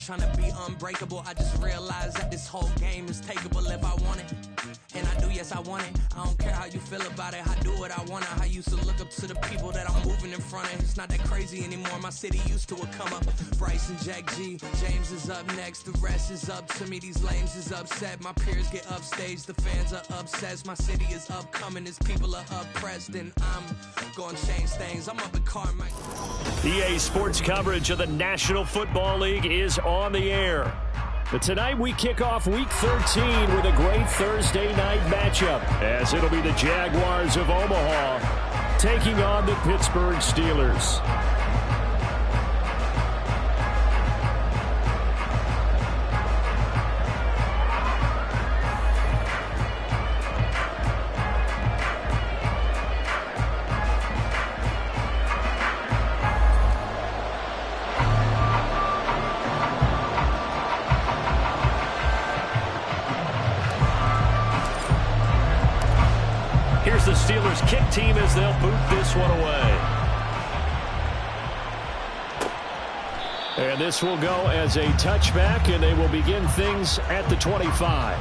Trying to be unbreakable, I just realized that this whole game is takeable if I want it. And I do, yes, I want it. I don't care how you feel about it, I do what I want it. I used to look up to the people that I'm moving in front of. It's not that crazy anymore, my city used to a come up. Bryce and Jack G, James is up next, the rest is up to me. These lames is upset, my peers get upstaged, the fans are obsessed. My city is upcoming, as people are oppressed, and I'm gonna change things. I'm up in Carmike. EA Sports coverage of the National Football League is on the air. But tonight we kick off Week 13 with a great Thursday night matchup, as it'll be the Jaguars of Omaha taking on the Pittsburgh Steelers. Here's the Steelers kick team as they'll boot this one away. And this will go as a touchback, and they will begin things at the 25.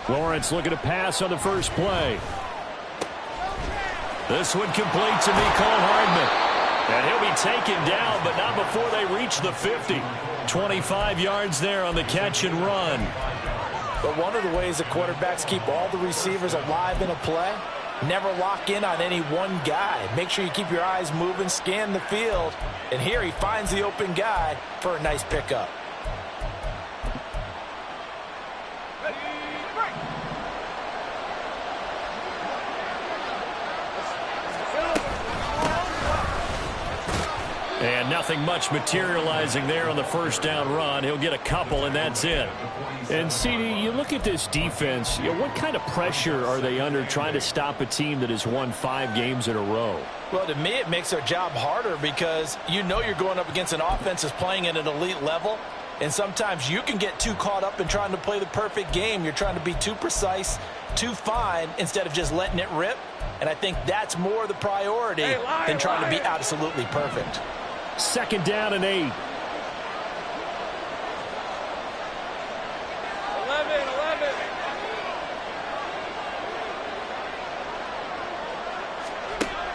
Lawrence looking to pass on the first play. This one complete to Mecole Hardman. And he'll be taken down, but not before they reach the 50. 25 yards there on the catch and run. But one of the ways the quarterbacks keep all the receivers alive in a play, never lock in on any one guy. Make sure you keep your eyes moving, scan the field. And here he finds the open guy for a nice pickup. And nothing much materializing there on the first down run. He'll get a couple, and that's it. And, CD, you look at this defense, what kind of pressure are they under trying to stop a team that has won 5 games in a row? Well, to me, it makes their job harder because you know you're going up against an offense that's playing at an elite level. And sometimes you can get too caught up in trying to play the perfect game. You're trying to be too precise, too fine, instead of just letting it rip. And I think that's more the priority than trying to be absolutely perfect. 2nd down and 8. 11.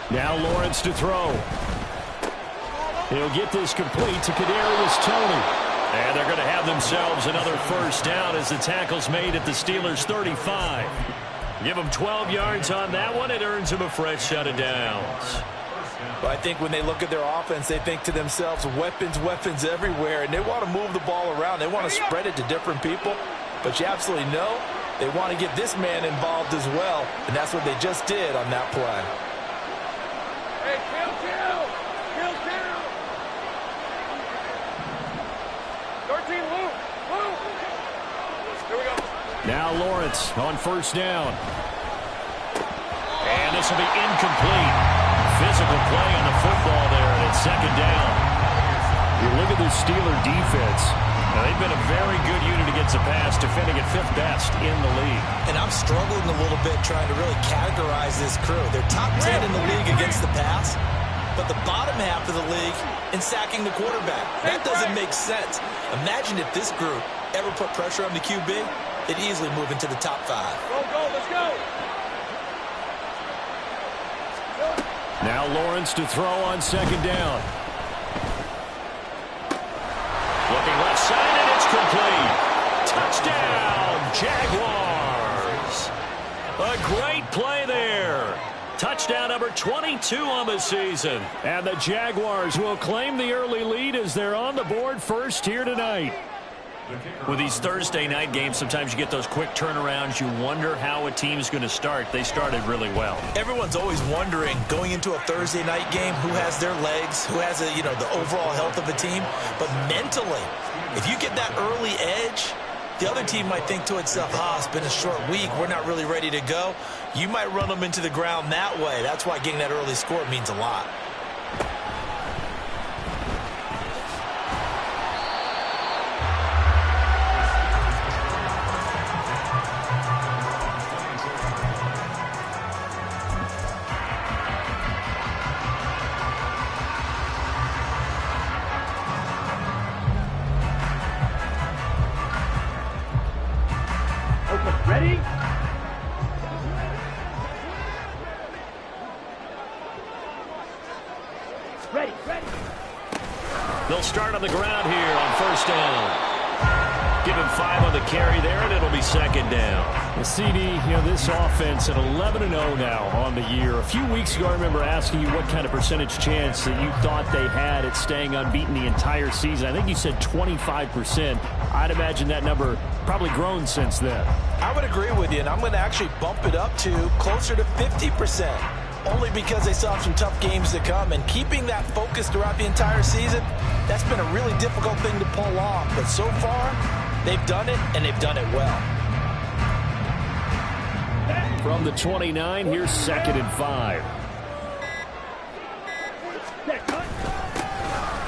Now Lawrence to throw. He'll get this complete to Kadarius Toney. And they're going to have themselves another first down as the tackle's made at the Steelers' 35. Give them 12 yards on that one. It earns them a fresh set of downs. But I think when they look at their offense, they think to themselves, weapons, weapons everywhere, and they want to move the ball around. They want to spread it to different people, but you absolutely know they want to get this man involved as well, and that's what they just did on that play. Hey, kill. 13, Luke. Here we go. Now Lawrence on first down. And this will be incomplete. Physical play on the football there, and it's 2nd down. You look at the Steeler defense. Now, they've been a very good unit against the pass, defending at 5th best in the league. And I'm struggling a little bit trying to really categorize this crew. They're top 10 in the league against the pass, but the bottom half of the league in sacking the quarterback. That doesn't make sense. Imagine if this group ever put pressure on the QB, they'd easily move into the top 5. Go, let's go. Now Lawrence to throw on 2nd down. Looking left side, and it's complete. Touchdown, Jaguars. A great play there. Touchdown number 22 on the season. And the Jaguars will claim the early lead as they're on the board first here tonight. With these Thursday night games, sometimes you get those quick turnarounds. You wonder how a team's going to start. They started really well. Everyone's always wondering, going into a Thursday night game, who has their legs, who has the overall health of a team. But mentally, if you get that early edge, the other team might think to itself, it's been a short week, we're not really ready to go. You might run them into the ground that way. That's why getting that early score means a lot. Ready? Ready. They'll start on the ground here on first down. Give him 5 on the carry there, and it'll be second down. The CD, this offense at 11-0 now on the year. A few weeks ago, I remember asking you what kind of percentage chance that you thought they had at staying unbeaten the entire season. I think you said 25%. I'd imagine that number probably grown since then. I would agree with you, and I'm going to actually bump it up to closer to 50%. Only because they still have some tough games to come, and keeping that focus throughout the entire season, that's been a really difficult thing to pull off. But so far, they've done it, and they've done it well. From the 29, here's 2nd and 5.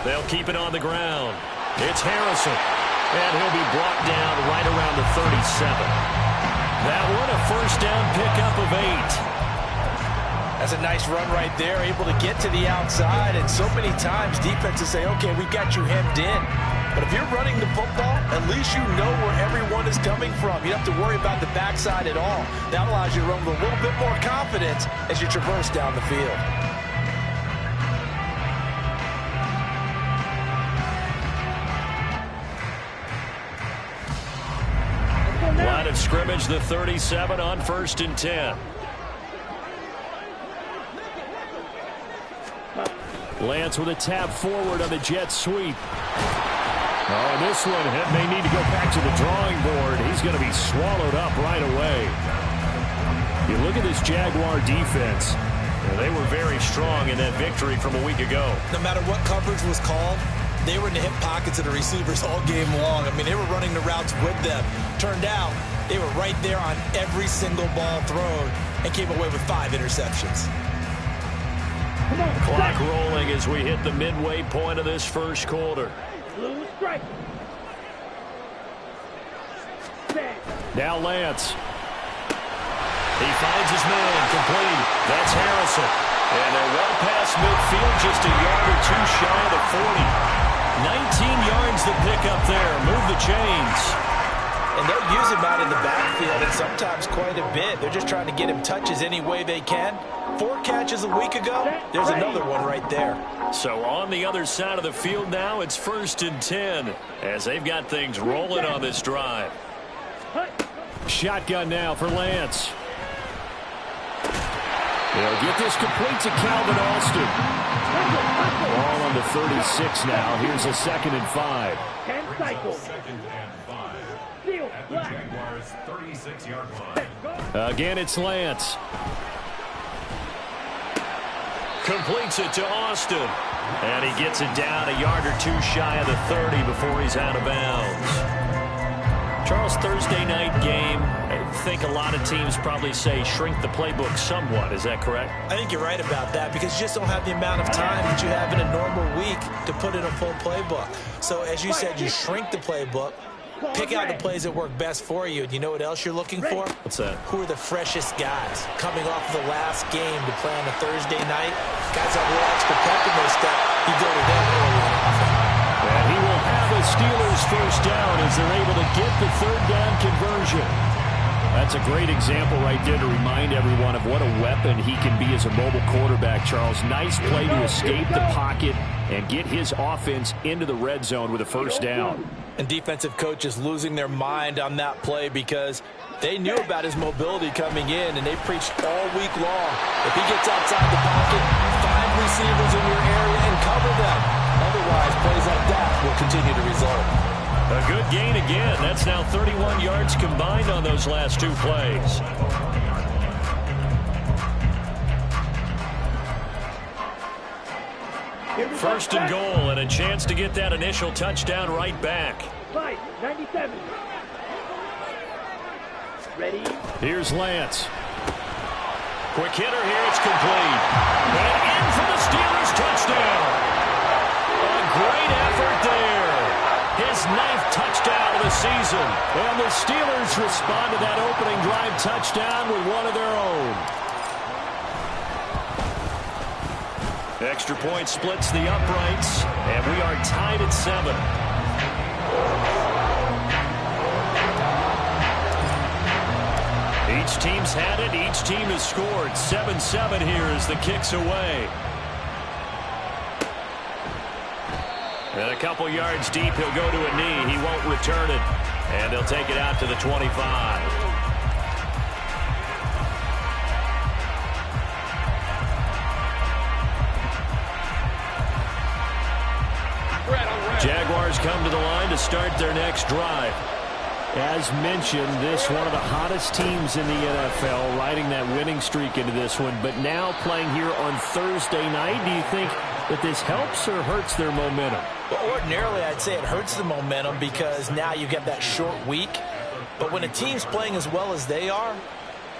They'll keep it on the ground. It's Harrison, and he'll be brought down right around the 37. That one, a first down pickup of 8. That's a nice run right there, able to get to the outside. And so many times defenses say, okay, we got you hemmed in. But if you're running the football, at least you know where everyone is coming from. You don't have to worry about the backside at all. That allows you to run with a little bit more confidence as you traverse down the field. Line of scrimmage, the 37 on 1st and 10. Lance with a tap forward on the jet sweep. Oh, this one may need to go back to the drawing board. He's going to be swallowed up right away. You look at this Jaguar defense. They were very strong in that victory from a week ago. No matter what coverage was called, they were in the hip pockets of the receivers all game long. I mean, they were running the routes with them. Turned out, they were right there on every single ball thrown and came away with 5 interceptions. Clock rolling as we hit the midway point of this first quarter. Now Lance. He finds his man complete. That's Harrison. And they're well past midfield, just a yard or two shy of the 40. 19 yards to pick up there. Move the chains. And they'll use him out in the backfield, and sometimes quite a bit. They're just trying to get him touches any way they can. 4 catches a week ago. There's another one right there. So on the other side of the field now, it's 1st and 10 as they've got things rolling on this drive. Shotgun now for Lance. They'll get this complete to Calvin Alston. Ball on the 36 now. Here's a 2nd and 5. 10 cycles. Jaguars 36-yard line. Again, it's Lance. Completes it to Austin. And he gets it down a yard or two shy of the 30 before he's out of bounds. Charles, Thursday night game, I think a lot of teams probably say shrink the playbook somewhat. Is that correct? I think you're right about that because you just don't have the amount of time that you have in a normal week to put in a full playbook. So as you said, you shrink the playbook, pick out the plays that work best for you. And you know what else you're looking for? What's that? Who are the freshest guys coming off of the last game to play on a Thursday night? Guys have a little extra pep in their step. You go to them early and often. And he will have a Steelers first down as they're able to get the 3rd down conversion. That's a great example right there to remind everyone of what a weapon he can be as a mobile quarterback, Charles. Nice play to escape the pocket and get his offense into the red zone with a first down. And defensive coaches losing their mind on that play because they knew about his mobility coming in, and they preached all week long. If he gets outside the pocket, 5 receivers in your area and cover them. Otherwise, plays like that will continue to result. A good gain again. That's now 31 yards combined on those last 2 plays. First and goal, and a chance to get that initial touchdown right back. 97. Ready? Here's Lance. Quick hitter here. It's complete. And in for the Steelers touchdown. A great effort there. His 9th touchdown of the season. And the Steelers respond to that opening drive touchdown with one of their own. Extra point splits the uprights, and we are tied at 7. Each team's had it. Each team has scored. 7-7 here as the kick's away. And a couple yards deep, he'll go to a knee. He won't return it. And they'll take it out to the 25. Jaguars come to the line to start their next drive. As mentioned, this one of the hottest teams in the NFL, riding that winning streak into this one, but now playing here on Thursday night. Do you think that this helps or hurts their momentum? Well, ordinarily, I'd say it hurts the momentum because now you get that short week. But when a team's playing as well as they are,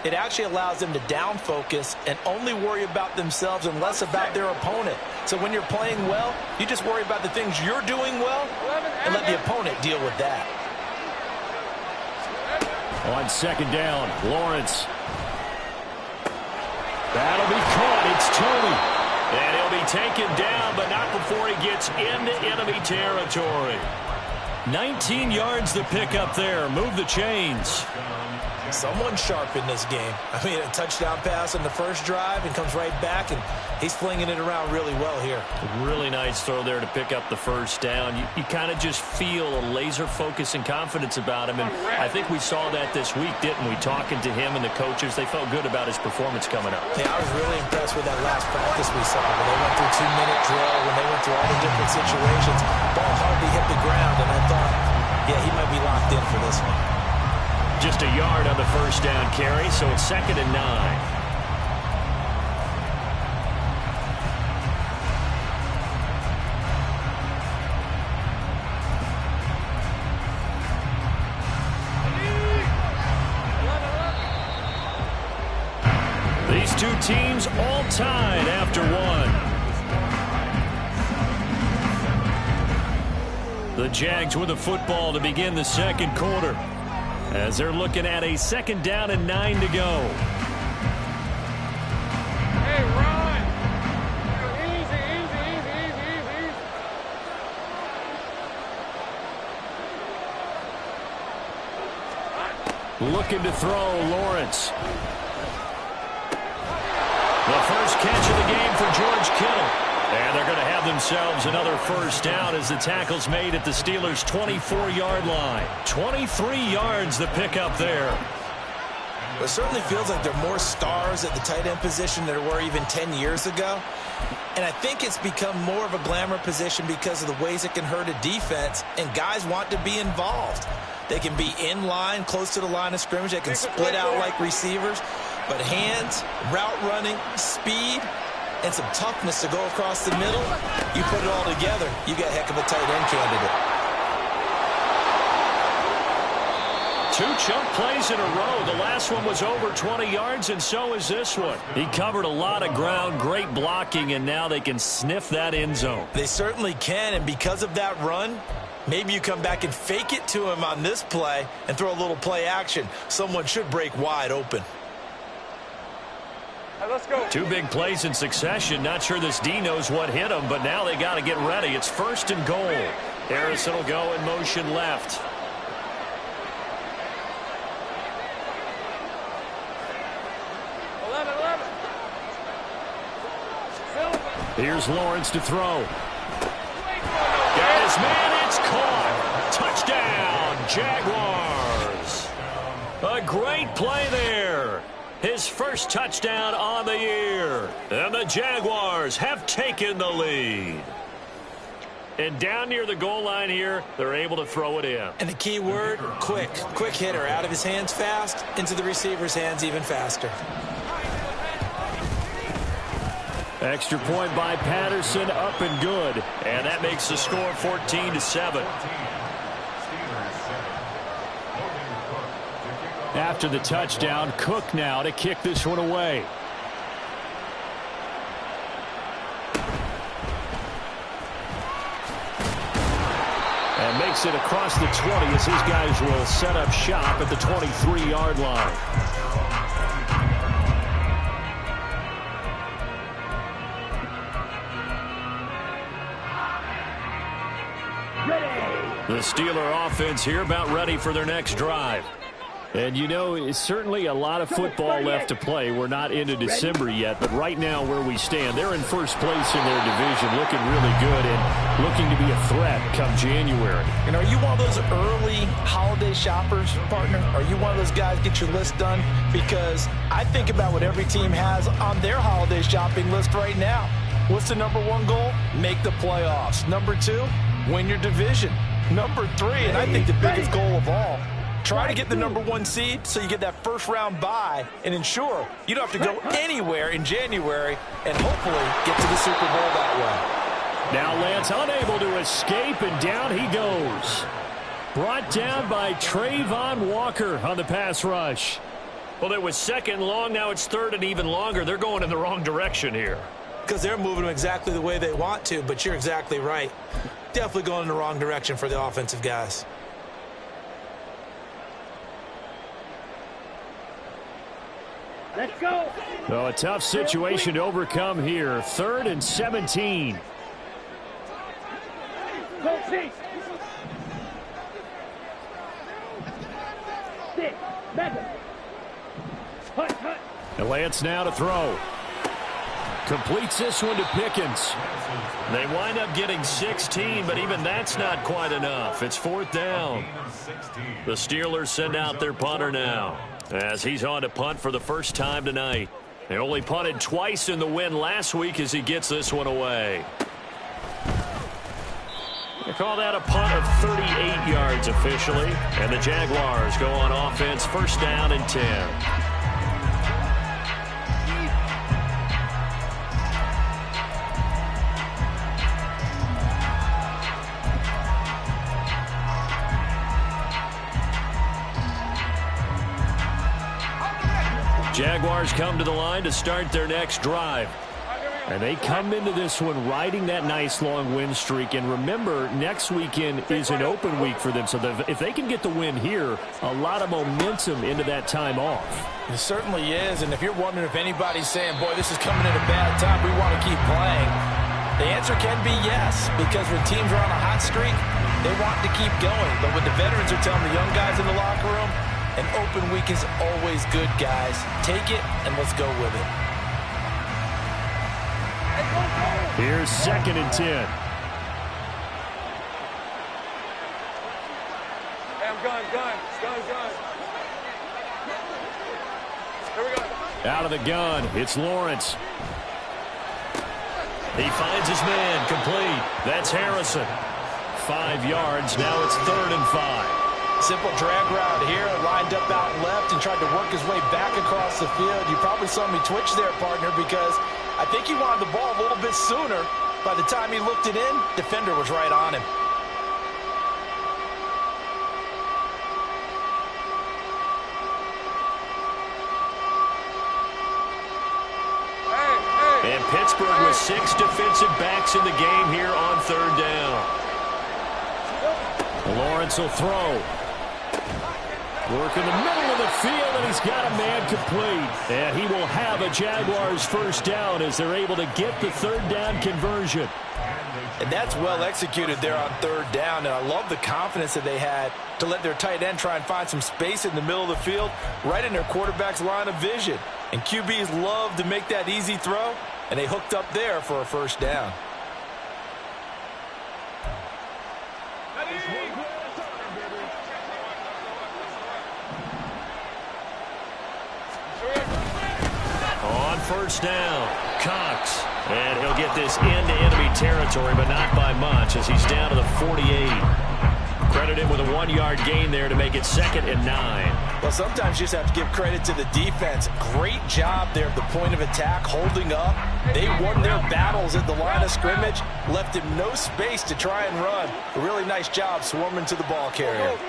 it actually allows them to down focus and only worry about themselves and less about their opponent. So when you're playing well, you just worry about the things you're doing well and let the opponent deal with that. On second down, Lawrence. That'll be caught. It's Tony. And he'll be taken down, but not before he gets into enemy territory. 19 yards to pick up there. Move the chains. Someone sharp in this game. I mean, a touchdown pass on the first drive and comes right back, and he's flinging it around really well here. Really nice throw there to pick up the first down. You kind of just feel a laser focus and confidence about him, and I think we saw that this week, didn't we? Talking to him and the coaches, they felt good about his performance coming up. Yeah, I was really impressed with that last practice we saw. When they went through 2-minute drill, when they went through all the different situations, ball hardly hit the ground, and I thought, yeah, he might be locked in for this one. Just a yard on the first down carry, so it's 2nd and 9. These two teams all tied after one. The Jags with the football to begin the second quarter, as they're looking at a 2nd down and 9 to go. Hey, Ron. Easy, easy. Looking to throw, Lawrence. The first catch of the game for George Kittle. And they're going to have themselves another first down as the tackle's made at the Steelers' 24-yard line. 23 yards to pick up there. It certainly feels like there are more stars at the tight end position than there were even 10 years ago. And I think it's become more of a glamour position because of the ways it can hurt a defense, and guys want to be involved. They can be in line, close to the line of scrimmage. They can split out like receivers. But hands, route running, speed, and some toughness to go across the middle, you put it all together, you got a heck of a tight end candidate. 2 chunk plays in a row. The last one was over 20 yards, and so is this one. He covered a lot of ground, great blocking, and now they can sniff that end zone. They certainly can, and because of that run, maybe you come back and fake it to him on this play and throw a little play action. Someone should break wide open. Let's go. 2 big plays in succession. Not sure this D knows what hit him, but now they got to get ready. It's 1st and goal. Harrison will go in motion left. Here's Lawrence to throw. Got his man. It's caught. Touchdown, Jaguars. A great play there. His first touchdown on the year. And the Jaguars have taken the lead. And down near the goal line here, they're able to throw it in. And the key word, quick. Quick hitter. Out of his hands fast, into the receiver's hands even faster. Extra point by Patterson, up and good. And that makes the score 14-7. After the touchdown, Cook now to kick this one away. And makes it across the 20 as his guys will set up shop at the 23-yard line. The Steeler offense here about ready for their next drive. And, you know, it's certainly a lot of football left to play. We're not into December yet, but right now where we stand, they're in first place in their division, looking really good and looking to be a threat come January. And are you one of those early holiday shoppers, partner? Are you one of those guys get your list done? Because I think about what every team has on their holiday shopping list right now. What's the number one goal? Make the playoffs. Number 2, win your division. Number 3, and I think the biggest goal of all, try to get the number 1 seed so you get that first-round bye and ensure you don't have to go anywhere in January and hopefully get to the Super Bowl that way. Now Lance unable to escape, and down he goes. Brought down by Trayvon Walker on the pass rush. Well, it was second long. Now it's third and even longer. They're going in the wrong direction here. Because they're moving them exactly the way they want to, but you're exactly right. Definitely going in the wrong direction for the offensive guys. Let's go. So a tough situation to overcome here. 3rd and 17. Go Chiefs. 6. Mega. Hut, hut. And Lance now to throw. Completes this one to Pickens. They wind up getting 16, but even that's not quite enough. It's 4th down. The Steelers send out their punter now, as he's on to punt for the first time tonight. They only punted twice in the win last week as he gets this one away. They call that a punt of 38 yards officially, and the Jaguars go on offense, 1st down and 10. Jaguars come to the line to start their next drive. And they come into this one riding that nice long win streak. And remember, next weekend is an open week for them. So if they can get the win here, a lot of momentum into that time off. It certainly is. And if you're wondering if anybody's saying, boy, this is coming at a bad time, we want to keep playing, the answer can be yes. Because when teams are on a hot streak, they want to keep going. But what the veterans are telling the young guys in the locker room, an open week is always good, guys. Take it, and let's go with it. Here's 2nd and 10. Hey, I'm gun. Here we go. Out of the gun, it's Lawrence. He finds his man, complete. That's Harrison. 5 yards, now it's 3rd and 5. Simple drag route here, lined up out left and tried to work his way back across the field. You probably saw me twitch there, partner, because I think he wanted the ball a little bit sooner. By the time he looked it in, defender was right on him. And Pittsburgh with 6 defensive backs in the game here on 3rd down. Lawrence will throw. Work in the middle of the field, and he's got a man complete. And he will have a Jaguars 1st down as they're able to get the 3rd down conversion. And that's well executed there on 3rd down. And I love the confidence that they had to let their tight end try and find some space in the middle of the field, right in their quarterback's line of vision. And QBs love to make that easy throw, and they hooked up there for a 1st down. first down. Cox. And he'll get this into enemy territory, but not by much as he's down to the 48. Credit him with a 1-yard gain there to make it 2nd and 9. Well, sometimes you just have to give credit to the defense. Great job there at the point of attack, holding up. They won their battles at the line of scrimmage, left him no space to try and run. A really nice job swarming to the ball carrier.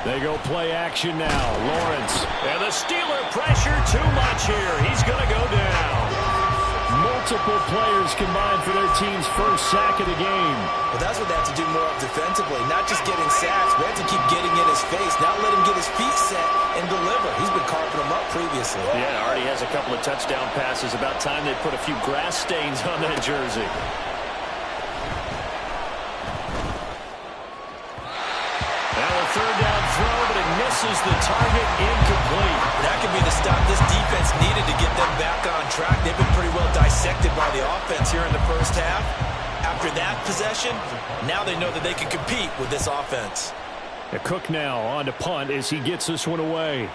They go play action now. Lawrence. And the Steeler pressure too much here. He's going to go down. Multiple players combined for their team's first sack of the game. Well, that's what they have to do more of defensively, not just getting sacks. We have to keep getting in his face, not let him get his feet set and deliver. He's been carving them up previously. Yeah, already has a couple of touchdown passes. About time they put a few grass stains on that jersey. Third down throw, but it misses the target, incomplete. That could be the stop this defense needed to get them back on track. They've been pretty well dissected by the offense here in the first half. After that possession, now they know that they can compete with this offense. Cook now on to punt as he gets this one away.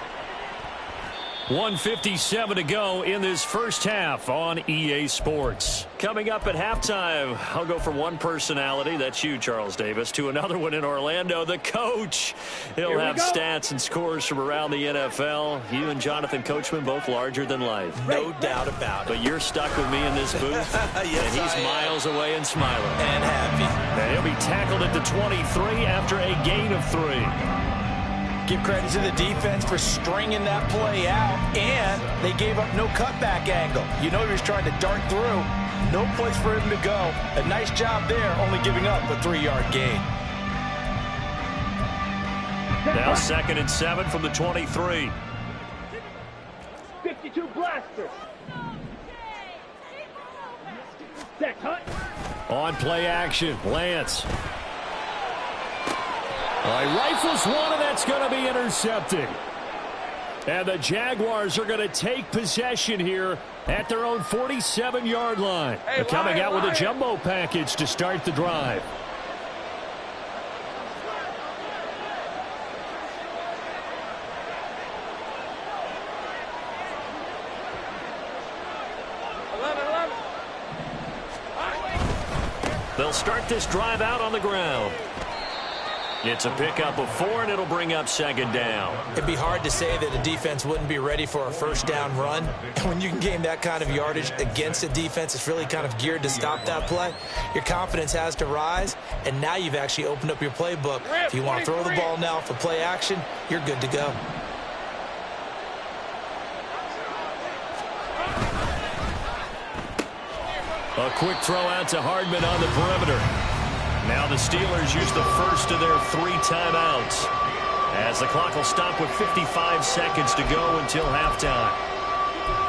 1:57 to go in this first half on EA Sports. Coming up at halftime, I'll go from one personality, that's you, Charles Davis, to another one in Orlando, the coach. He'll have stats and scores from around the NFL. You and Jonathan Coachman, both larger than life. No doubt about it. But you're stuck with me in this booth, yes, and he's miles away and smiling. And happy. And he'll be tackled at the 23 after a gain of 3. Give credit to the defense for stringing that play out, and they gave up no cutback angle. You know he was trying to dart through. No place for him to go. A nice job there, only giving up a 3-yard gain. Now 2nd and 7 from the 23. 52 blaster. Set, cut. On play action, Lance. He rifles one, and that's going to be intercepted. And the Jaguars are going to take possession here at their own 47-yard line. They're coming out with a jumbo package to start the drive. They'll start this drive out on the ground. It's a pickup of 4, and it'll bring up 2nd down. It'd be hard to say that a defense wouldn't be ready for a first down run. When you can gain that kind of yardage against a defense that's really kind of geared to stop that play, your confidence has to rise, and now you've actually opened up your playbook. If you want to throw the ball now for play action, you're good to go. A quick throw out to Hardman on the perimeter. Now the Steelers use the first of their 3 timeouts, as the clock will stop with 55 seconds to go until halftime.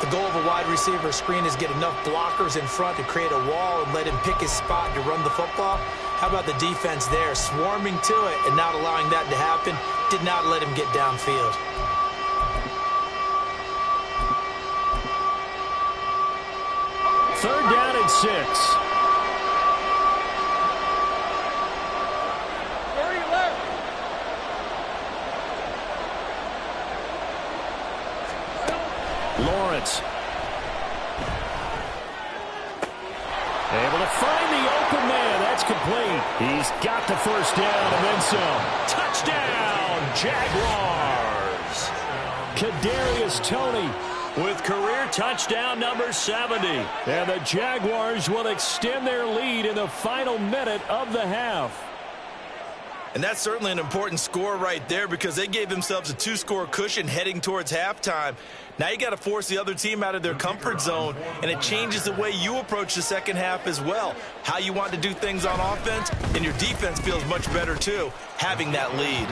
The goal of a wide receiver screen is get enough blockers in front to create a wall and let him pick his spot to run the football. How about the defense there, swarming to it and not allowing that to happen? Did not let him get downfield. Third down and 6. Lawrence. Able to find the open man. That's complete. He's got the first down and then some. Touchdown, Jaguars. Kadarius Toney with career touchdown number 70. And the Jaguars will extend their lead in the final minute of the half. And that's certainly an important score right there because they gave themselves a 2-score cushion heading towards halftime. Now you got to force the other team out of their comfort zone, and it changes the way you approach the second half as well. How you want to do things on offense, and your defense feels much better too, having that lead.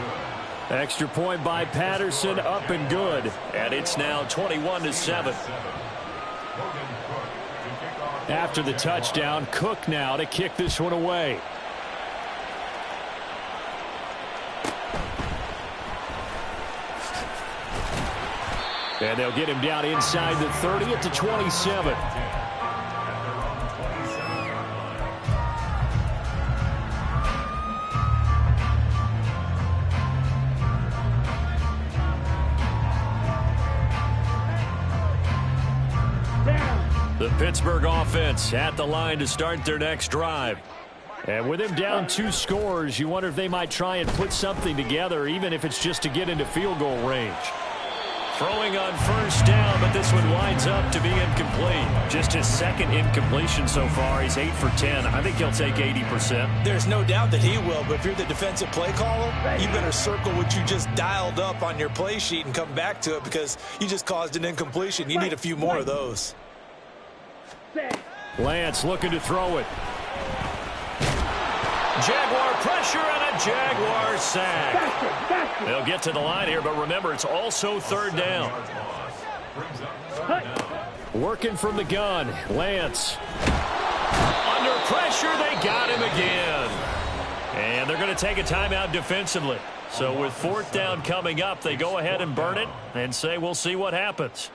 Extra point by Patterson, up and good. And it's now 21-7. After the touchdown, Cook now to kick this one away. And they'll get him down inside the 30 at the 27. The Pittsburgh offense at the line to start their next drive. And with him down 2 scores, you wonder if they might try and put something together, even if it's just to get into field goal range. Throwing on first down, but this one winds up to be incomplete. Just his second incompletion so far. He's 8 for 10. I think he'll take 80%. There's no doubt that he will, but if you're the defensive play caller, you better circle what you just dialed up on your play sheet and come back to it because you just caused an incompletion. You need a few more of those. Lance looking to throw it. Jaguar pressure and a Jaguar sack. They'll get to the line here, but remember, it's also third down. Working from the gun, Lance. Under pressure, they got him again. And they're going to take a timeout defensively. So with fourth down coming up, they go ahead and burn it and say we'll see what happens.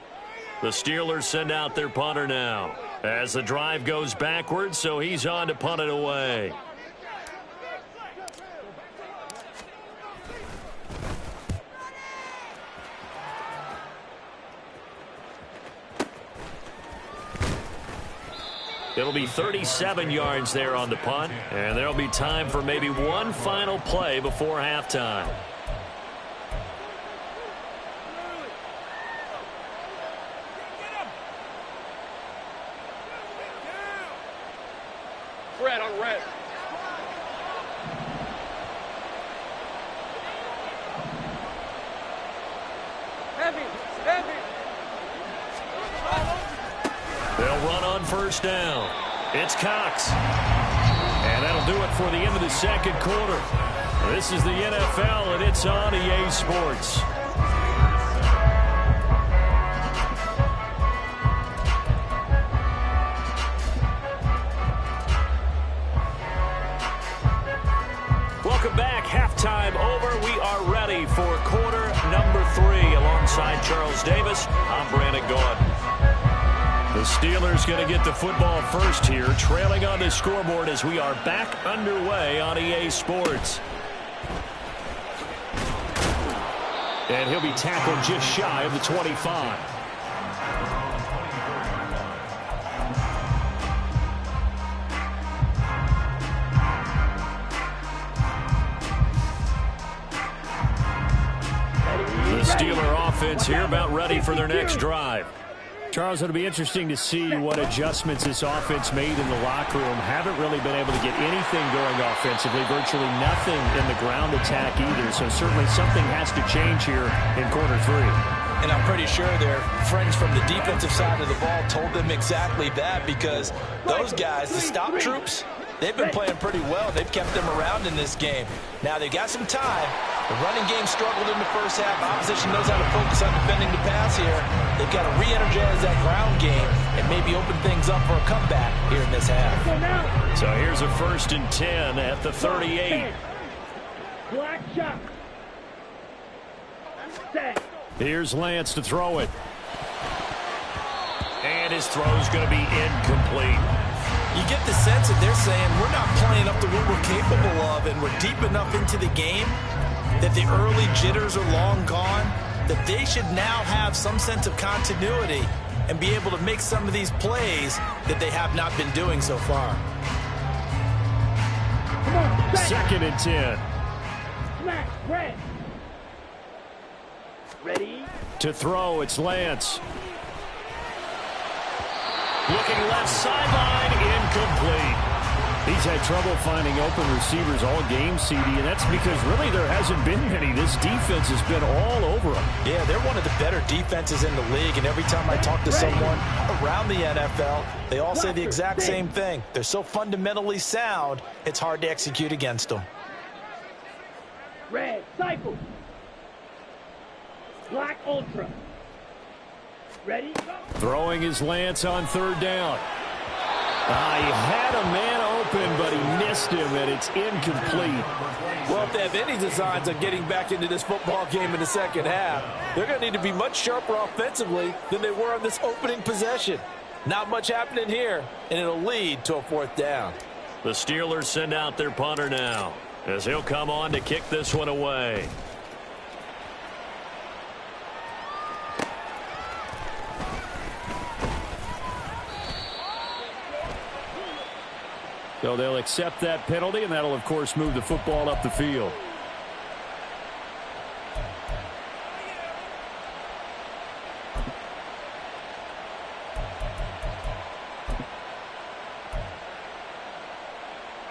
The Steelers send out their punter now as the drive goes backwards, so he's on to punt it away. It'll be 37 yards there on the punt, and there'll be time for maybe one final play before halftime. Red on red. Heavy. They'll run on first down. It's Cox. And that'll do it for the end of the second quarter. This is the NFL, and it's on EA Sports. Welcome back. Halftime over. We are ready for quarter number 3. Alongside Charles Davis, I'm Brandon Gordon. The Steelers going to get the football first here, trailing on the scoreboard as we are back underway on EA Sports. And he'll be tackled just shy of the 25. The Steeler offense here about ready for their next drive. Charles, it'll be interesting to see what adjustments this offense made in the locker room. Haven't really been able to get anything going offensively, virtually nothing in the ground attack either. So certainly something has to change here in quarter 3. And I'm pretty sure their friends from the defensive side of the ball told them exactly that because those guys, the stop troops, they've been playing pretty well. They've kept them around in this game. Now they've got some time. The running game struggled in the first half. Opposition knows how to focus on defending the pass here. They've got to re-energize that ground game and maybe open things up for a comeback here in this half. So here's a 1st and 10 at the 38. Black shot. Set. Here's Lance to throw it. And his throw's going to be incomplete. You get the sense that they're saying we're not playing up to what we're capable of and we're deep enough into the game that the early jitters are long gone, that they should now have some sense of continuity and be able to make some of these plays that they have not been doing so far. 2nd and 10. Smash. Red. Ready. To throw, it's Lance. Looking left sideline, incomplete. He's had trouble finding open receivers all game, CD, and that's because really there hasn't been many. This defense has been all over them. Yeah, they're one of the better defenses in the league, and every time I talk to someone around the NFL, they all say the exact same thing. They're so fundamentally sound, it's hard to execute against them. Red. Cycle. Black Ultra. Ready? Go. Throwing his Lance on 3rd down. He had a man open, but he missed him, and it's incomplete. Well, if they have any designs on getting back into this football game in the second half, they're going to need to be much sharper offensively than they were on this opening possession. Not much happening here, and it'll lead to a 4th down. The Steelers send out their punter now as he'll come on to kick this one away. So they'll accept that penalty, and that'll, of course, move the football up the field.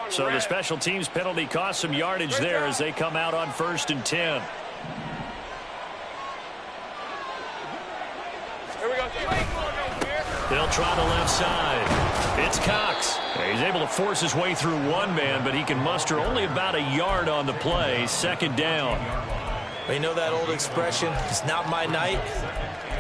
So the special teams penalty cost some yardage there as they come out on 1st and 10. Here we go. They'll try the left side. It's Cox. He's able to force his way through one man, but he can muster only about a yard on the play. 2nd down. You know that old expression, it's not my night?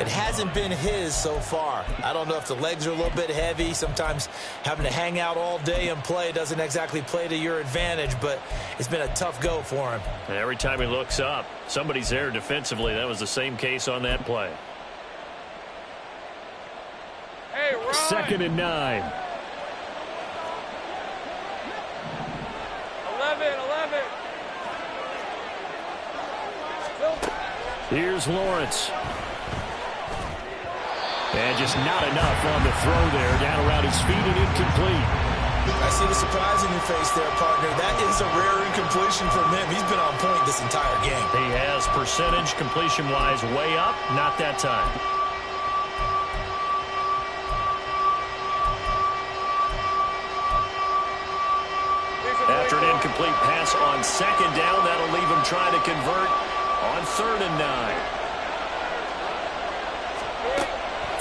It hasn't been his so far. I don't know if the legs are a little bit heavy. Sometimes having to hang out all day and play doesn't exactly play to your advantage, but it's been a tough go for him. And every time he looks up, somebody's there defensively. That was the same case on that play. Hey, run. 2nd and 9. 11. Here's Lawrence. And just not enough on the throw there. Down around his feet and incomplete. I see the surprise in your face there, partner. That is a rare incompletion from him. He's been on point this entire game. He has percentage completion-wise way up. Not that time. After an incomplete pass on 2nd down, that'll leave him trying to convert on 3rd and 9.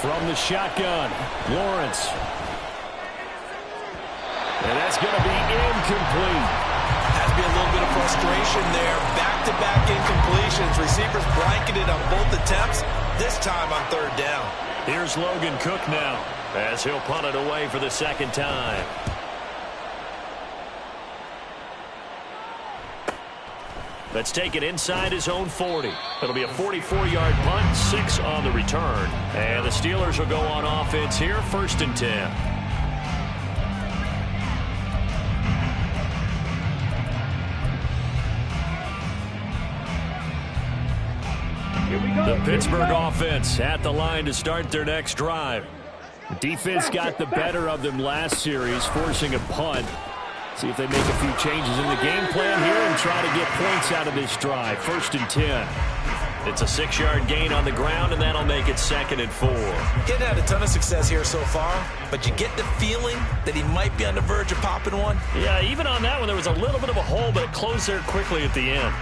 From the shotgun, Lawrence. And that's going to be incomplete. Has to be a little bit of frustration there. Back-to-back incompletions. Receivers blanketed on both attempts, this time on 3rd down. Here's Logan Cook now as he'll punt it away for the 2nd time. Let's take it inside his own 40. It'll be a 44-yard punt, 6 on the return. And the Steelers will go on offense here, 1st and 10. The Pittsburgh offense at the line to start their next drive. The defense got the better of them last series, forcing a punt. See if they make a few changes in the game plan here and try to get points out of this drive. 1st and 10. It's a 6-yard gain on the ground, and that'll make it 2nd and 4. Getting had a ton of success here so far, but you get the feeling that he might be on the verge of popping one. Yeah, even on that one, there was a little bit of a hole, but it closed there quickly at the end.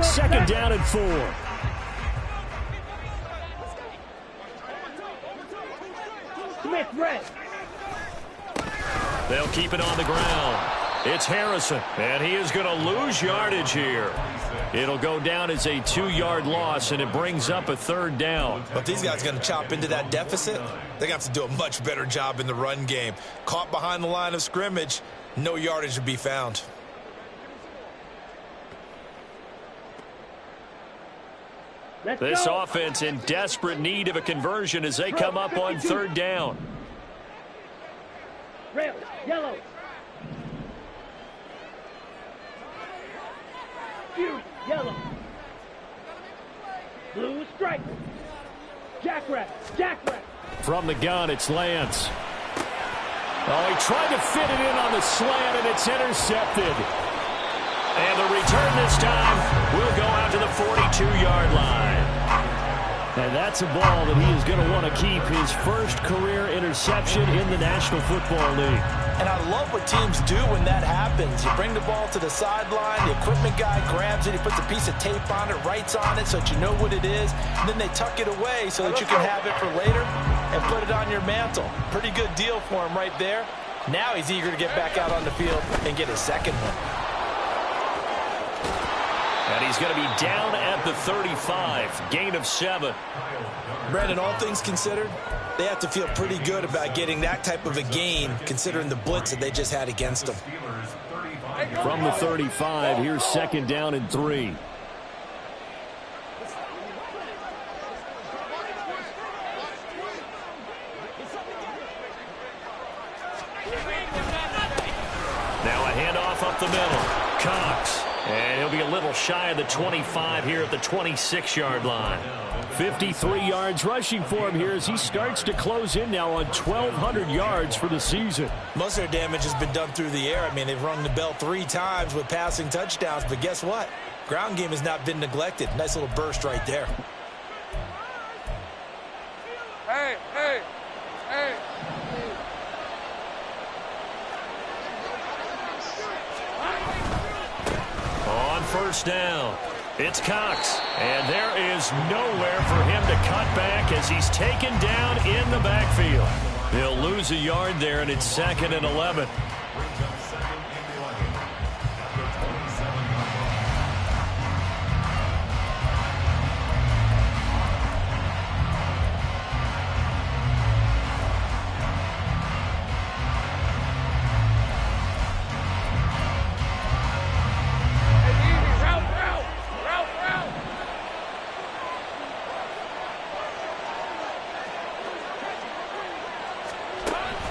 2nd down and 4. Smith, red. They'll keep it on the ground. It's Harrison, and he is going to lose yardage here. It'll go down as a 2-yard loss, and it brings up a 3rd down. But these guys are going to chop into that deficit. They're going to have to do a much better job in the run game. Caught behind the line of scrimmage, no yardage to be found. This offense in desperate need of a conversion as they come up on 3rd down. Red, yellow. Yellow. Blue stripe. Jack red. From the gun, it's Lance. Oh, he tried to fit it in on the slant, and it's intercepted. And the return this time will go out to the 42-yard line. And that's a ball that he is going to want to keep, his first career interception in the National Football League. And I love what teams do when that happens. You bring the ball to the sideline, the equipment guy grabs it, he puts a piece of tape on it, writes on it so that you know what it is, and then they tuck it away so that you can have it for later and put it on your mantle. Pretty good deal for him right there. Now he's eager to get back out on the field and get his second one. And he's going to be down at the 35. Gain of 7. Brandon, all things considered, they have to feel pretty good about getting that type of a gain considering the blitz that they just had against them. From the 35, here's 2nd down and 3. Now a handoff up the middle. Cox. And he'll be a little shy of the 25 here at the 26-yard line. 53 yards rushing for him here as he starts to close in now on 1,200 yards for the season. Most of their damage has been done through the air. I mean, they've rung the bell 3 times with passing touchdowns, but guess what? Ground game has not been neglected. Nice little burst right there. Hey, hey, hey. On first down, it's Cox. And there is nowhere for him to cut back as he's taken down in the backfield. He'll lose a yard there, and it's 2nd and 11.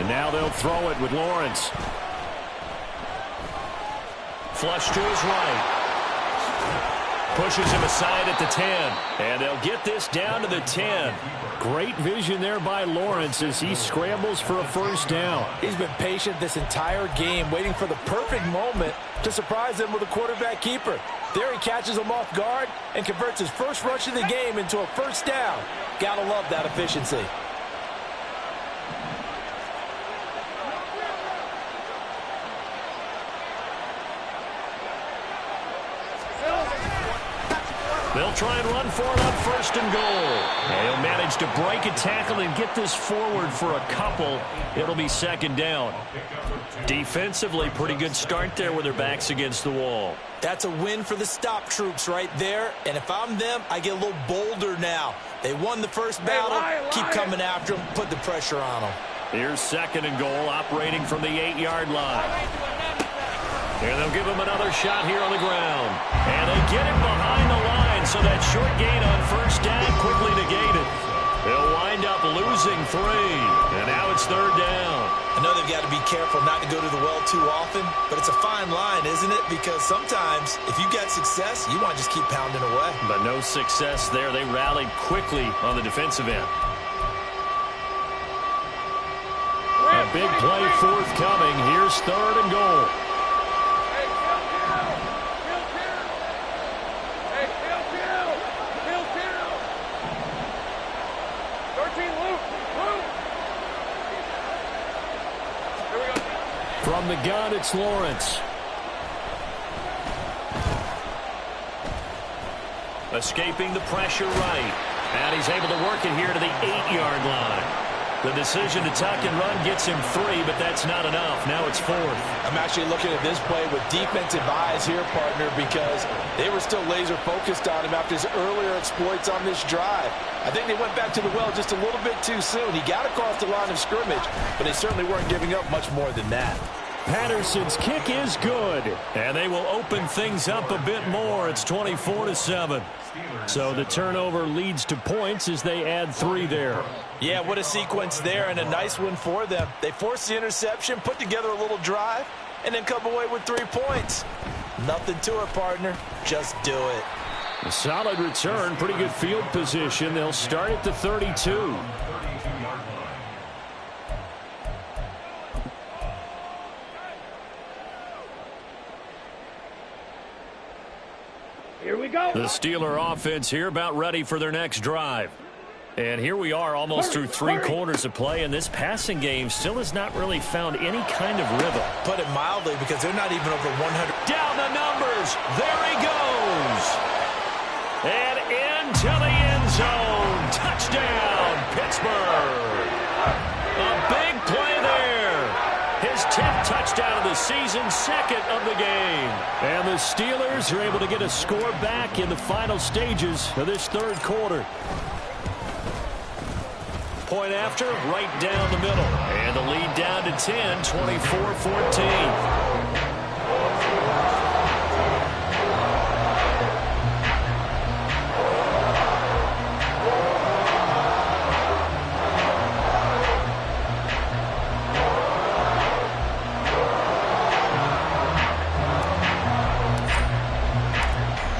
Now they'll throw it with Lawrence. Flush to his right. Pushes him aside at the 10. And they'll get this down to the 10. Great vision there by Lawrence as he scrambles for a first down. He's been patient this entire game, waiting for the perfect moment to surprise them with a quarterback keeper. There he catches him off guard and converts his first rush of the game into a first down. Gotta love that efficiency. They'll try and run for it on 1st and goal. And he'll manage to break a tackle and get this forward for a couple. It'll be 2nd down. Defensively, pretty good start there with their backs against the wall. That's a win for the stop troops right there. And if I'm them, I get a little bolder now. They won the first battle. Keep coming after them. Put the pressure on them. Here's 2nd and goal, operating from the 8-yard line. And they'll give him another shot here on the ground. And they get him behind the line, so that short gain on first down quickly negated. They'll wind up losing 3. And now it's 3rd down. I know they've got to be careful not to go to the well too often, but it's a fine line, isn't it? Because sometimes, if you get success, you want to just keep pounding away. But no success there. They rallied quickly on the defensive end. A big play forthcoming. Here's 3rd and goal. From the gun, it's Lawrence. Escaping the pressure right. And he's able to work it here to the 8-yard line. The decision to tuck and run gets him 3, but that's not enough. Now it's 4th. I'm actually looking at this play with defensive eyes here, partner, because they were still laser focused on him after his earlier exploits on this drive. I think they went back to the well just a little bit too soon. He got across the line of scrimmage, but they certainly weren't giving up much more than that. Patterson's kick is good. And they will open things up a bit more. It's 24-7. So the turnover leads to points as they add 3 there. Yeah, what a sequence there, and a nice one for them. They forced the interception, put together a little drive, and then come away with 3 points. Nothing to it, partner. Just do it. A solid return, pretty good field position. They'll start at the 32. Here we go. The Steeler offense here about ready for their next drive. And here we are almost through 3 quarters of play, and this passing game still has not really found any kind of rhythm. Put it mildly, because they're not even over 100. Down the numbers. There he goes. And into the end zone. Touchdown, Pittsburgh. A big play there. His 10th touchdown of the season, 2nd of the game. And the Steelers are able to get a score back in the final stages of this 3rd quarter. Point after, right down the middle. And the lead down to 10, 24-14.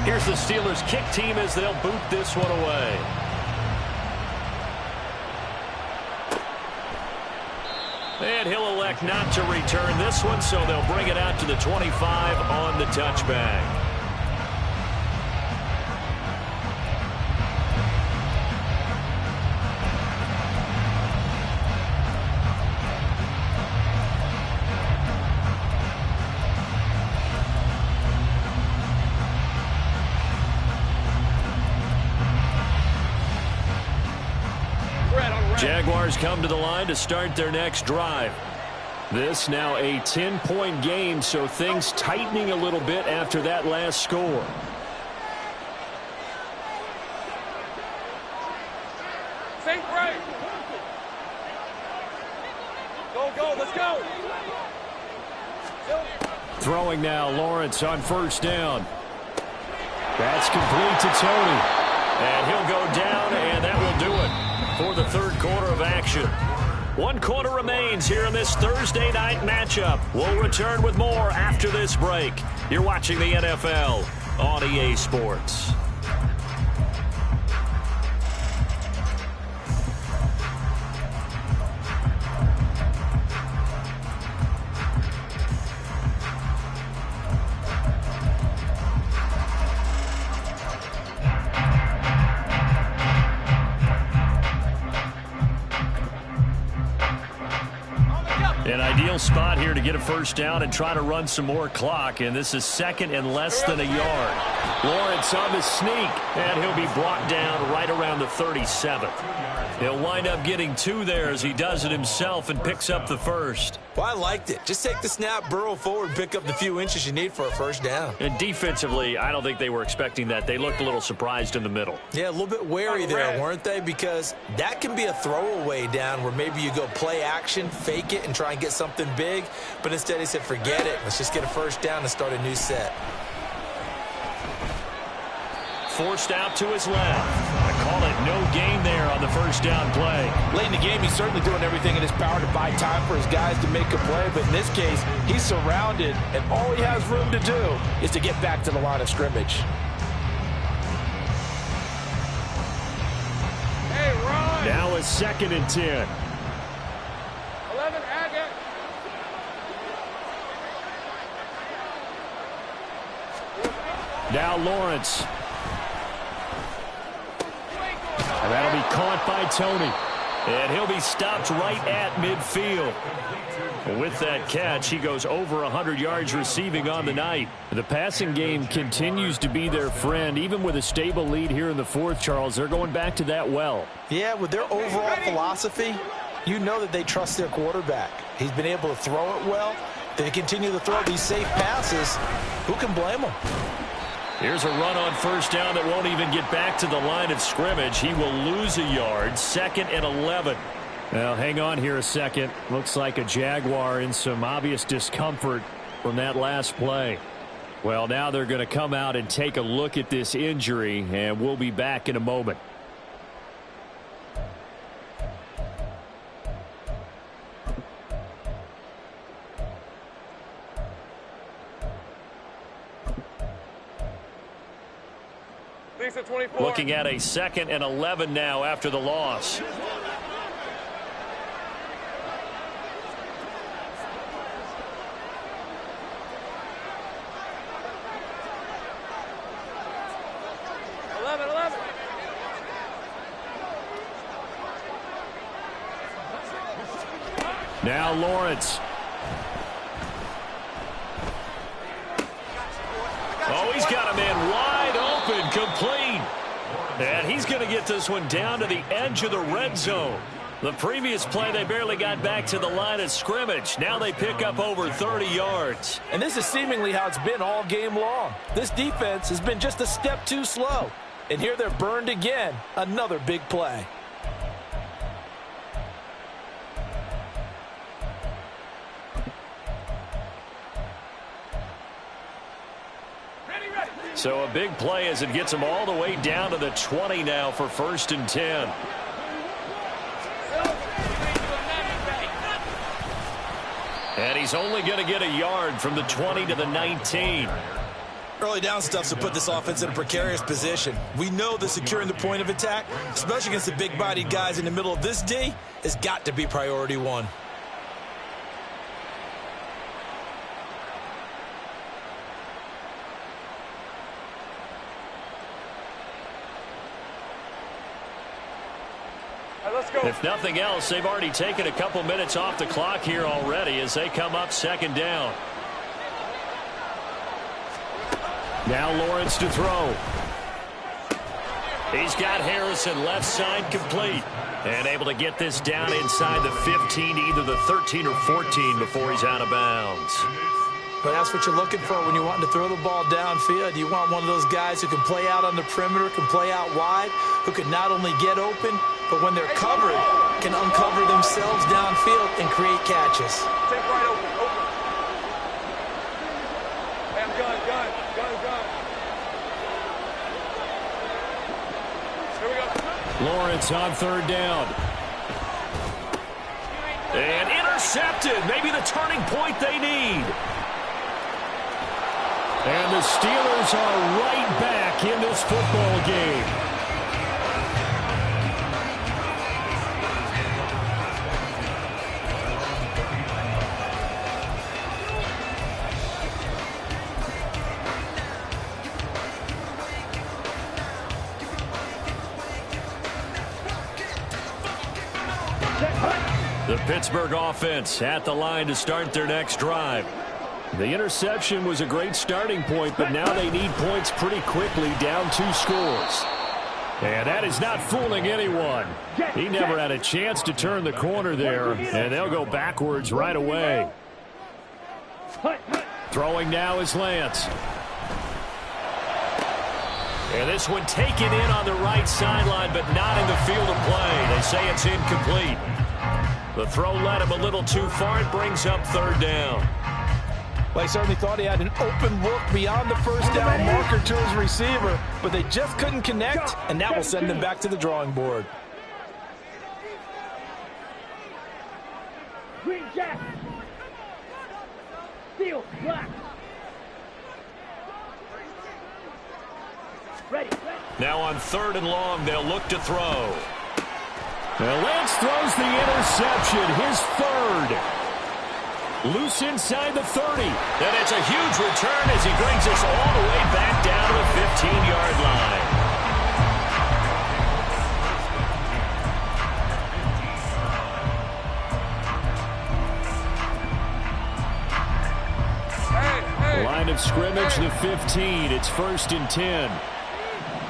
Here's the Steelers kick team as they'll boot this one away. And he'll elect not to return this one, so they'll bring it out to the 25 on the touchback. Jaguars come to the line to start their next drive. This now a 10-point game, so things tightening a little bit after that last score. Think right. Go, let's go. Throwing now, Lawrence on first down. That's complete to Tony. And he'll go down, and that will do it for the third quarter of action. 1 quarter remains here in this Thursday night matchup. We'll return with more after this break. You're watching the NFL on EA Sports. An ideal spot here to get a first down and try to run some more clock, and this is second and less than a yard. Lawrence on the sneak, and he'll be brought down right around the 37th. He'll wind up getting 2 there as he does it himself and picks up the first. Well, I liked it. Just take the snap, burrow forward, pick up the few inches you need for a first down. And defensively, I don't think they were expecting that. They looked a little surprised in the middle. Yeah, a little bit wary there, weren't they? Because that can be a throwaway down where maybe you go play action, fake it, and try and get something big. But instead he said, forget it. Let's just get a first down and start a new set. Forced out to his left. I call it no gain there on the first down play. Late in the game, he's certainly doing everything in his power to buy time for his guys to make a play. But in this case, he's surrounded, and all he has room to do is to get back to the line of scrimmage. Hey, Ron. Now a 2nd and 10. 11, Agate. Now Lawrence. And that'll be caught by Tony. And he'll be stopped right at midfield. With that catch, he goes over 100 yards receiving on the night. The passing game continues to be their friend. Even with a stable lead here in the fourth, Charles, they're going back to that well. Yeah, with their overall philosophy, you know that they trust their quarterback. He's been able to throw it well. They continue to throw these safe passes. Who can blame them? Here's a run on first down that won't even get back to the line of scrimmage. He will lose a yard. 2nd and 11. Now, hang on here a second. Looks like a Jaguar in some obvious discomfort from that last play. Well, now they're going to come out and take a look at this injury, and we'll be back in a moment. Looking at a 2nd and 11 now after the loss. Now Lawrence. Oh, he's got a man wide open, complete. And he's going to get this one down to the edge of the red zone. The previous play, they barely got back to the line of scrimmage. Now they pick up over 30 yards. And this is seemingly how it's been all game long. This defense has been just a step too slow. And here they're burned again. Another big play. So a big play as it gets him all the way down to the 20 now for 1st and 10. And he's only going to get a yard from the 20 to the 19. Early down stuff to put this offense in a precarious position. We know that securing the point of attack, especially against the big-bodied guys in the middle of this D, has got to be priority 1. Let's go. If nothing else, they've already taken a couple minutes off the clock here already as they come up second down. Now Lawrence to throw. He's got Harrison left side complete. And able to get this down inside the 15, either the 13 or 14 before he's out of bounds. But that's what you're looking for when you're wanting to throw the ball downfield. You want one of those guys who can play out on the perimeter, can play out wide, who can not only get open, but when they're covered, can uncover themselves downfield and create catches. Take right open. Hey, I'm gun. Here we go. Lawrence on third down. And intercepted. Maybe the turning point they need. And the Steelers are right back in this football game. The Pittsburgh offense at the line to start their next drive. The interception was a great starting point, but now they need points pretty quickly, down 2 scores. And that is not fooling anyone. He never had a chance to turn the corner there, and they'll go backwards right away. Throwing now is Lance. And this one taken in on the right sideline, but not in the field of play. They say it's incomplete. The throw led him a little too far. It brings up third down. Well, he certainly thought he had an open look beyond the first down marker to his receiver, but they just couldn't connect, and that will send them back to the drawing board. Green JAX. Steel, black. Ready. Now on third and long, they'll look to throw. Well, Lance throws the interception, his third. Loose inside the 30. And it's a huge return as he brings us all the way back down to the 15-yard line. Hey. Line of scrimmage, the 15. It's 1st and 10.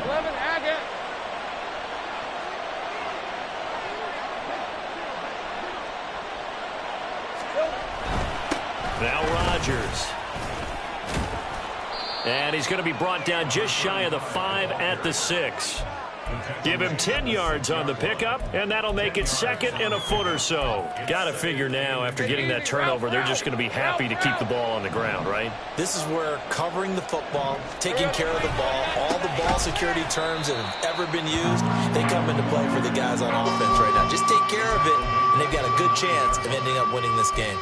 11, Agate. Now Rodgers. And he's going to be brought down just shy of the 5 at the 6. Give him 10 yards on the pickup, and that'll make it 2nd and a foot or so. Got to figure now, after getting that turnover, they're just going to be happy to keep the ball on the ground, right? This is where covering the football, taking care of the ball, all the ball security terms that have ever been used, they come into play for the guys on offense right now. Just take care of it, and they've got a good chance of ending up winning this game.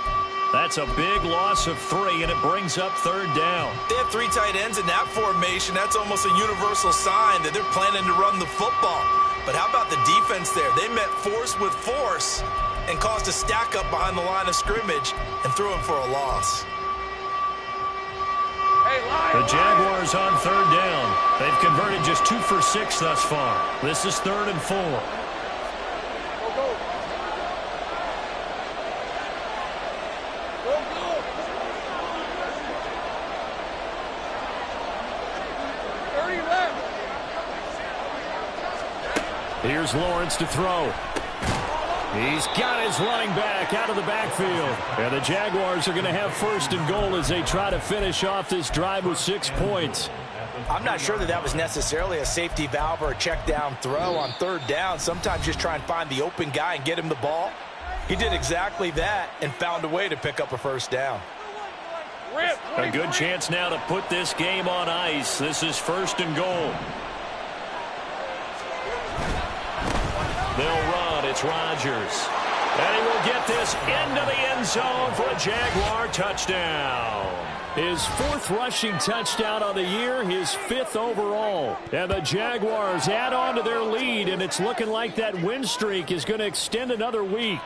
That's a big loss of 3, and it brings up third down. They have 3 tight ends in that formation. That's almost a universal sign that they're planning to run the football. But how about the defense there? They met force with force and caused a stack up behind the line of scrimmage and threw him for a loss. Hey, The Jaguars on third down. They've converted just 2 for 6 thus far. This is 3rd and 4. Here's Lawrence to throw. He's got his running back out of the backfield. And the Jaguars are going to have 1st and goal as they try to finish off this drive with 6 points. I'm not sure that was necessarily a safety valve or a check down throw on third down. Sometimes just try and find the open guy and get him the ball. He did exactly that and found a way to pick up a 1st down. A good chance now to put this game on ice. This is 1st and goal. They'll run. It's Rodgers. And he will get this into the end zone for a Jaguar touchdown. His 4th rushing touchdown of the year, his 5th overall. And the Jaguars add on to their lead, and it's looking like that win streak is going to extend another week.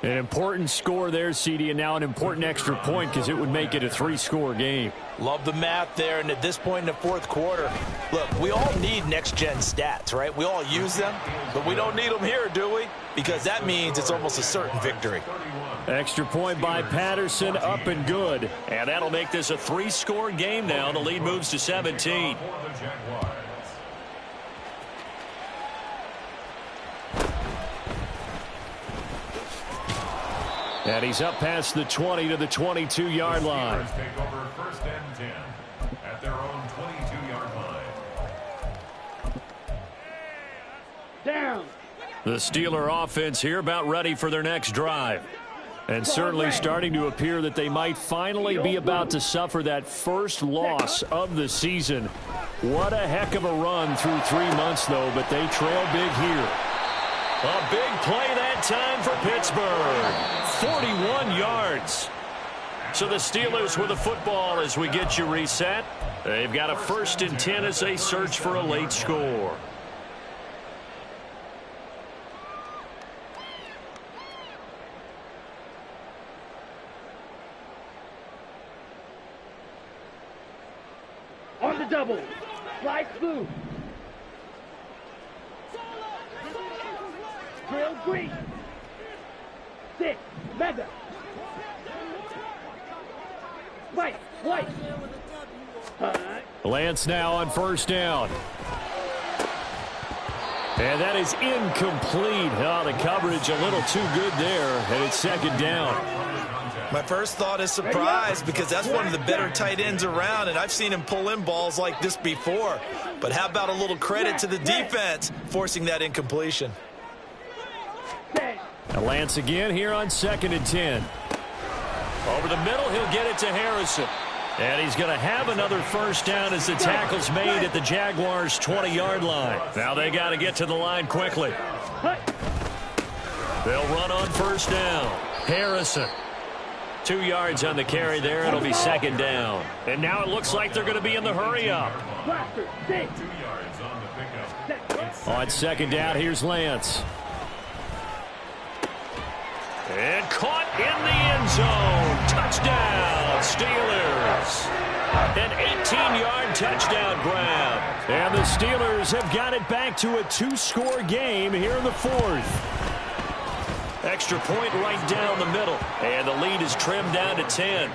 An important score there, CD, and now an important extra point because it would make it a 3-score game. Love the math there, and at this point in the fourth quarter, look, we all need next-gen stats, right? We all use them, but we don't need them here, do we? Because that means it's almost a certain victory. Extra point by Patterson, up and good. And that'll make this a 3-score game now. The lead moves to 17. And he's up past the 20 to the 22-yard line. Take over first and 10 at their own 22-yard line. Down. The Steeler offense here about ready for their next drive. And certainly starting to appear that they might finally be about to suffer that first loss of the season. What a heck of a run through 3 months, though, but they trail big here. A big play that time for Pittsburgh. 41 yards. So the Steelers with the football as we get you reset. They've got a 1st and 10 as they search for a late score. On the double. Slide through. Drill green. 6. Mega. White. Lance now on 1st down. And that is incomplete. Oh, the coverage a little too good there, and it's 2nd down. My first thought is surprise because that's one of the better tight ends around, and I've seen him pull in balls like this before. But how about a little credit to the defense forcing that incompletion? And Lance again here on 2nd and 10. Over the middle, he'll get it to Harrison. And he's going to have another 1st down as the tackle's made at the Jaguars' 20-yard line. Now they got to get to the line quickly. They'll run on 1st down. Harrison. 2 yards on the carry there. It'll be 2nd down. And now it looks like they're going to be in the hurry-up. On 2nd down, here's Lance. And caught in the end zone. Touchdown, Steelers. An 18-yard touchdown grab. And the Steelers have got it back to a 2-score game here in the 4th. Extra point right down the middle. And the lead is trimmed down to 10.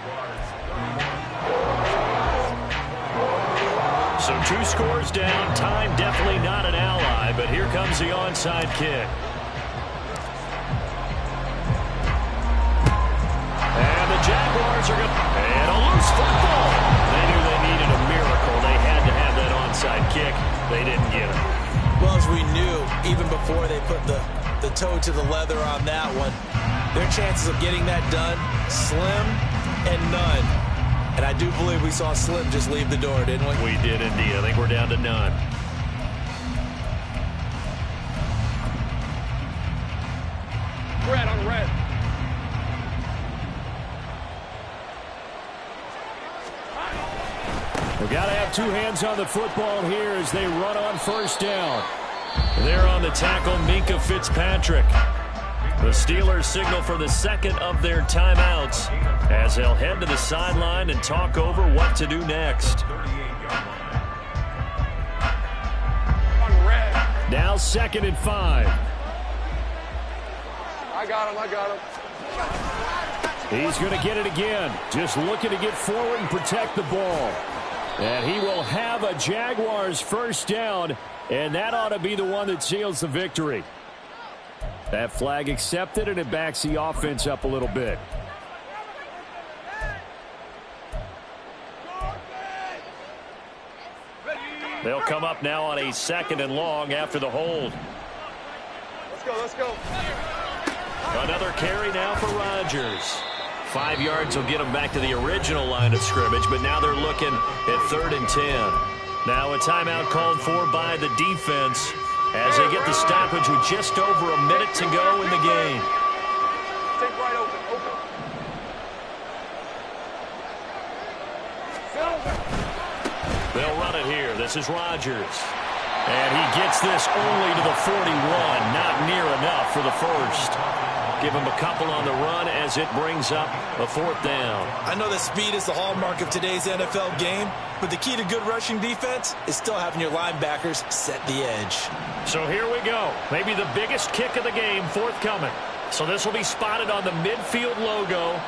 So 2 scores down. Time definitely not an ally, but here comes the onside kick. And the Jaguars are going to... And a loose football. They knew they needed a miracle. They had to have that onside kick. They didn't get it. Well, as we knew, even before they put the toe to the leather on that one, their chances of getting that done, slim and none. And I do believe we saw Slim just leave the door, didn't we? We did indeed. I think we're down to none. Red on red. We've got to have 2 hands on the football here as they run on 1st down. There on the tackle, Minkah Fitzpatrick. The Steelers signal for the 2nd of their timeouts as they'll head to the sideline and talk over what to do next. Now 2nd and 5. I got him. He's going to get it again. Just looking to get forward and protect the ball. And he will have a Jaguars 1st down, and that ought to be the one that seals the victory. That flag accepted, and it backs the offense up a little bit. They'll come up now on a 2nd and long after the hold. Let's go. Another carry now for Rodgers. 5 yards will get them back to the original line of scrimmage, but now they're looking at 3rd and 10. Now a timeout called for by the defense as they get the stoppage with just over a minute to go in the game. Take right open. They'll run it here. This is Rodgers. And he gets this only to the 41. Not near enough for the 1st. Give him a couple on the run as it brings up a 4th down. I know that speed is the hallmark of today's NFL game, but the key to good rushing defense is still having your linebackers set the edge. So here we go. Maybe the biggest kick of the game forthcoming. So this will be spotted on the midfield logo.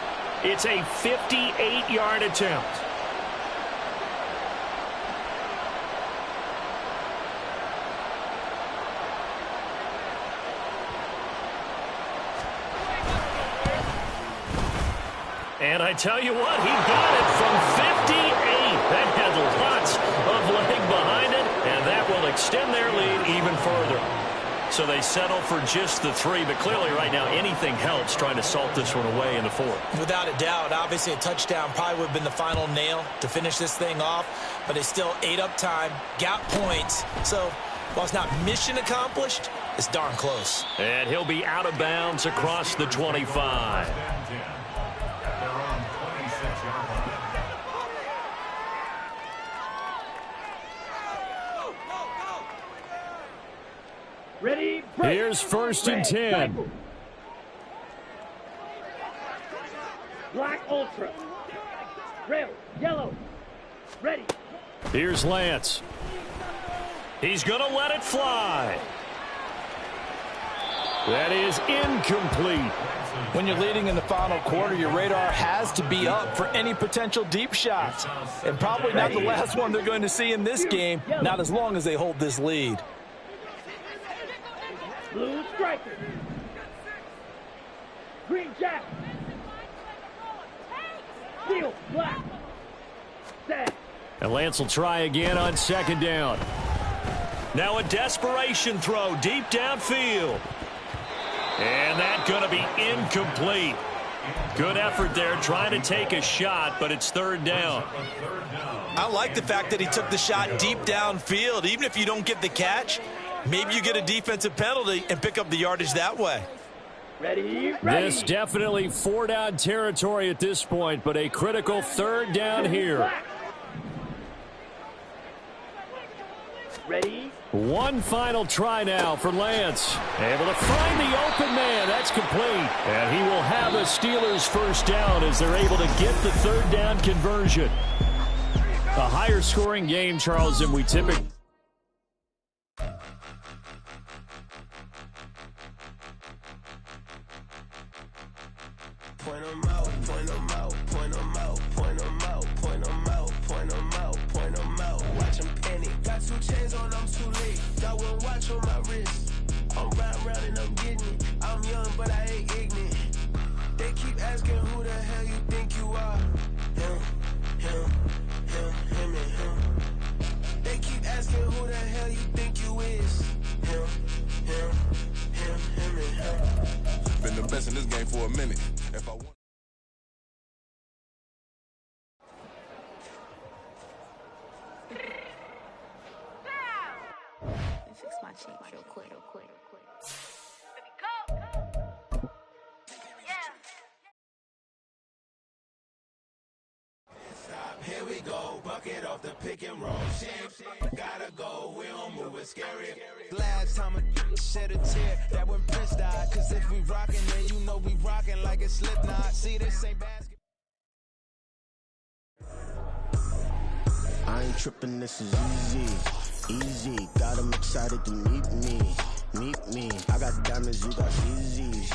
It's a 58-yard attempt. And I tell you what, he got it from 58. That had lots of leg behind it, and that will extend their lead even further. So they settle for just the 3, but clearly right now anything helps trying to salt this one away in the 4th. Without a doubt, obviously a touchdown probably would have been the final nail to finish this thing off, but they still ate up time, got points. So while it's not mission accomplished, it's darn close. And he'll be out of bounds across the 25. Ready, break. Here's 1st and 10. Cycle. Black Ultra. Rail, yellow. Ready. Here's Lance. He's going to let it fly. That is incomplete. When you're leading in the final quarter, your radar has to be up for any potential deep shots. And probably not the last one they're going to see in this game, not as long as they hold this lead. Blue striker. Green JAX. Steel black. Set. And Lance will try again on 2nd down. Now a desperation throw deep downfield. And that's going to be incomplete. Good effort there trying to take a shot, but it's 3rd down. I like the fact that he took the shot deep downfield. Even if you don't get the catch, maybe you get a defensive penalty and pick up the yardage that way. Ready. This definitely 4-down territory at this point, but a critical 3rd down here. Ready. One final try now for Lance. Able to find the open man. That's complete. And he will have a Steelers 1st down as they're able to get the 3rd down conversion. A higher scoring game, Charles, than we typically... Point 'em out, point 'em out, point 'em out, point 'em out, point 'em out, point 'em out, point 'em out. Watch 'em panic. Got 2 chains on, I'm too late. Got 1 watch on my wrist. I'm round and I'm getting it. I'm young, but I ain't ignorant. They keep asking who the hell you think you are. Him, and him. They keep asking who the hell you think you is. Him, and him. Been the best in this game for a minute. If I want. Fix my cheek real quick. Here we go, bucket off the pick and roll. Shit, gotta go, we don't move, it's scary. Last time a shed a tear, that when Prince died. Cause if we rockin', then you know we rockin' like it's Slipknot. See, this ain't basket. I ain't trippin', this is easy. Got 'em excited to meet me. I got diamonds, you got CZs.